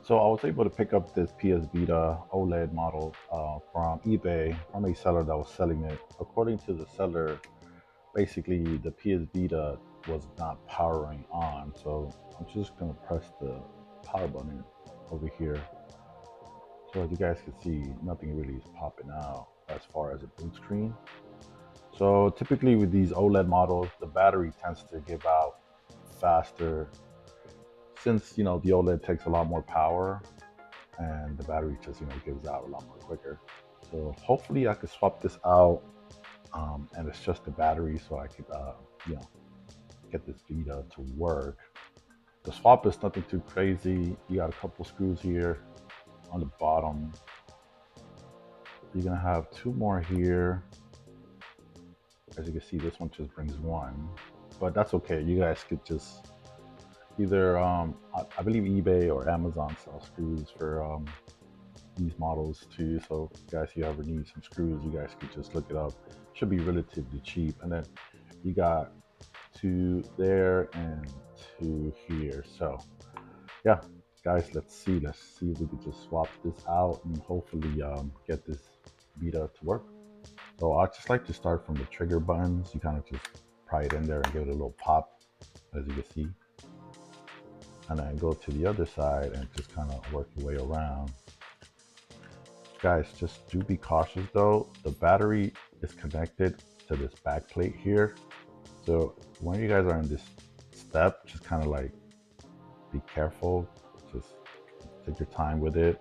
So I was able to pick up this PS Vita OLED model from eBay from a seller that was selling it. According to the seller, basically the PS Vita was not powering on. So I'm just gonna press the power button over here. So as you guys can see, nothing really is popping out as far as a boot screen. So typically with these OLED models, the battery tends to give out faster since the OLED takes a lot more power and the battery just gives out a lot more quicker. So hopefully I could swap this out, and it's just the battery, so I could you know get this Vita to work. The swap is nothing too crazy. You got a couple screws here on the bottom. You're gonna have two more here. As you can see, this one just brings one, but that's okay. You guys could just either I believe eBay or Amazon sell screws for these models too. So guys, if you ever need some screws, you guys could just look it up. Should be relatively cheap. And then you got two there and two here. So yeah, guys, let's see if we could just swap this out and hopefully get this Vita to work. So I just like to start from the trigger buttons. You kind of just pry it in there and give it a little pop, as you can see, and then go to the other side and just kind of work your way around. Guys, just do be cautious though. The battery is connected to this back plate here. So when you guys are in this step, just kind of like be careful. Just take your time with it.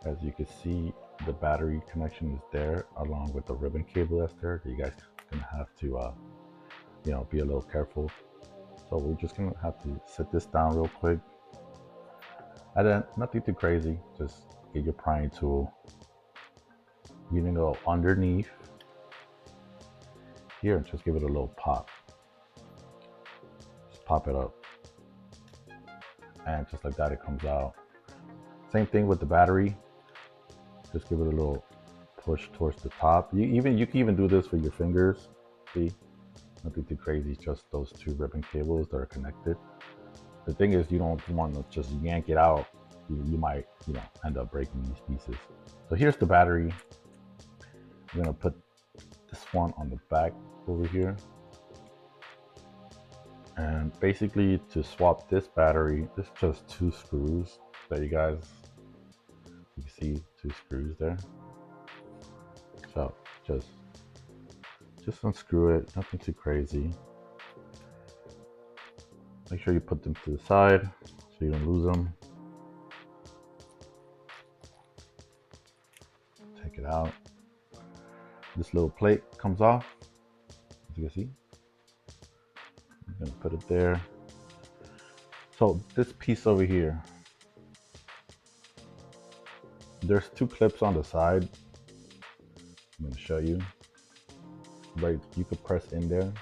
As you can see, the battery connection is there along with the ribbon cable that's there. You guys gonna have to be a little careful. So we're just gonna have to set this down real quick. And then nothing too crazy. Just get your prying tool. You're gonna go underneath here and just give it a little pop. Just pop it up. And just like that, it comes out. Same thing with the battery. Just give it a little push towards the top. You can even do this with your fingers. See, nothing too crazy. Just those two ribbon cables that are connected. The thing is, you don't want to just yank it out. You might end up breaking these pieces. So here's the battery. I'm gonna put this one on the back over here. And basically to swap this battery, there's just two screws that you can see, two screws there. So just unscrew it, nothing too crazy. Make sure you put them to the side so you don't lose them. Take it out. This little plate comes off, as you can see. I'm gonna put it there. So this piece over here, there's two clips on the side. I'm gonna show you. Right, you could press in there,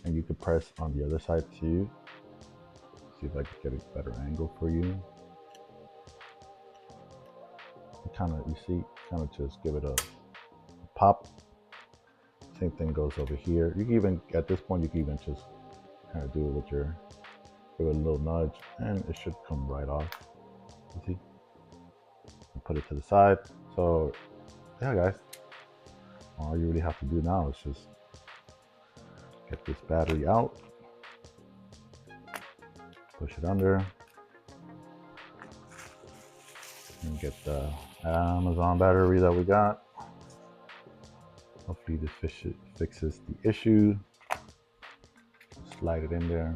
and you could press on the other side too. See if I can get a better angle for you. You just give it a pop. Same thing goes over here. You can even, at this point, you can even just kind of do it with give it a little nudge, and it should come right off. You see? And put it to the side. So, yeah, guys. All you really have to do now is just get this battery out, push it under, and get the Amazon battery that we got. Hopefully this fixes the issue. Slide it in there.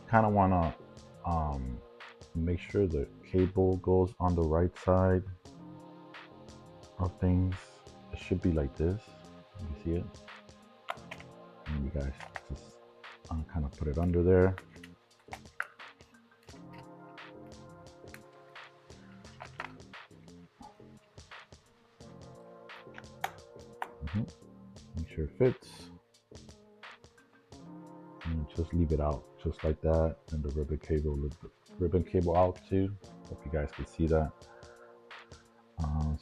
Kind of want to make sure the cable goes on the right side of things. It should be like this. You see it? And you guys just kind of put it under there. Make sure it fits. And just leave it out just like that. And the ribbon cable out too. Hope you guys can see that.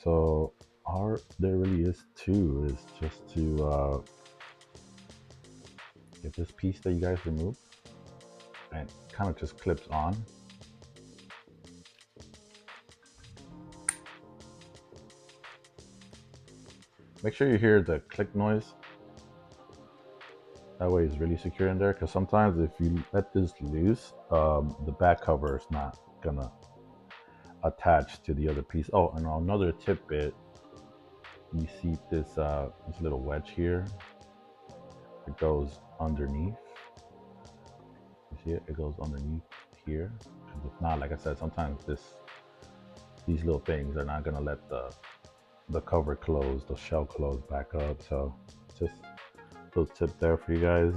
So all there really is too is just to get this piece that you guys removed, and kind of just clips on. Make sure you hear the click noise. That way it's really secure in there, because sometimes if you let this loose, the back cover is not gonna attach to the other piece. Oh, and another tidbit, you see this little wedge here. It goes underneath. You see it? It goes underneath here. Because if not, like I said, sometimes these little things are not gonna let the cover close, the shell close back up. So just a little tip there for you guys.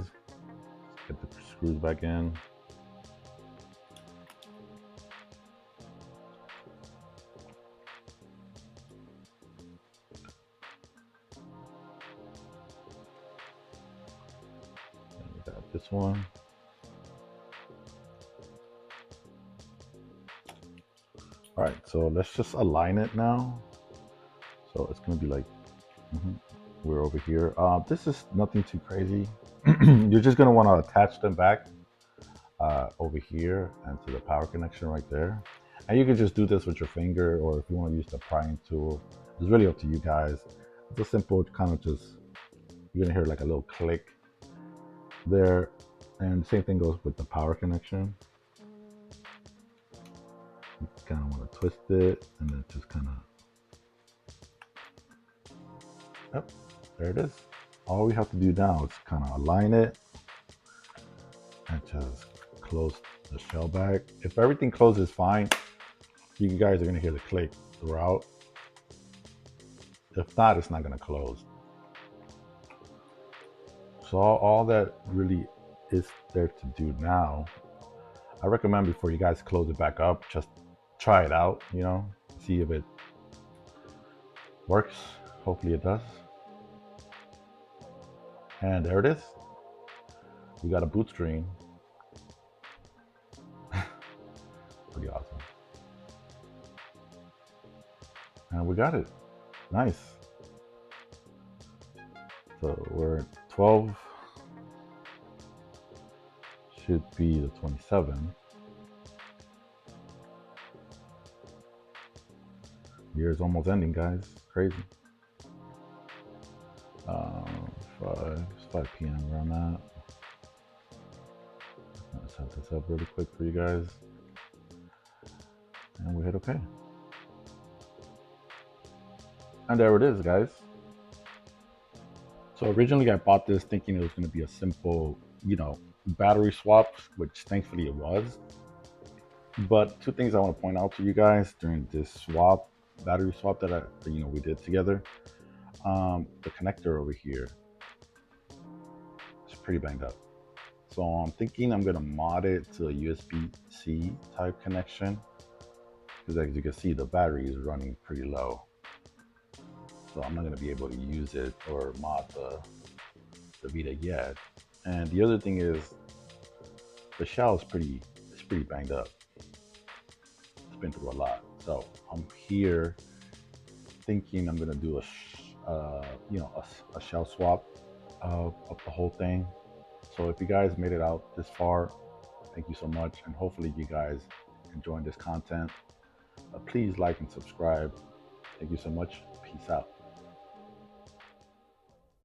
Get the screws back in. And we got this one. All right, so let's just align it now. So it's gonna be like, we're over here. This is nothing too crazy. You're just gonna wanna attach them back over here and to the power connection right there. And you can just do this with your finger, or if you wanna use the prying tool, it's really up to you guys. It's a simple kind of just, you're gonna hear like a little click there. And the same thing goes with the power connection. You kind of want to twist it and then just kind of, yep, there it is. All we have to do now is kind of align it and just close the shell back. If everything closes fine, you guys are going to hear the click throughout. If not, it's not going to close. So all that really is there to do now, I recommend before you guys close it back up, just try it out, you know, see if it works. Hopefully it does. And there it is. We got a boot screen. Pretty awesome. And we got it. Nice. So we're at 12. Should be the 27. Year's almost ending, guys. Crazy. 5 p.m. around that. Let's set this up really quick for you guys. And we hit OK. And there it is, guys. So originally I bought this thinking it was going to be a simple, you know, battery swap, which thankfully it was. But two things I want to point out to you guys during this battery swap that we did together. The connector over here is pretty banged up. So I'm thinking I'm gonna mod it to a USB-C type connection, because as you can see, the battery is running pretty low. So I'm not gonna be able to use it or mod the Vita yet. And the other thing is, the shell is pretty banged up. It's been through a lot. So I'm here thinking I'm gonna do a shell swap of the whole thing. So if you guys made it out this far, thank you so much, and hopefully you guys enjoying this content. Please like and subscribe. Thank you so much. Peace out.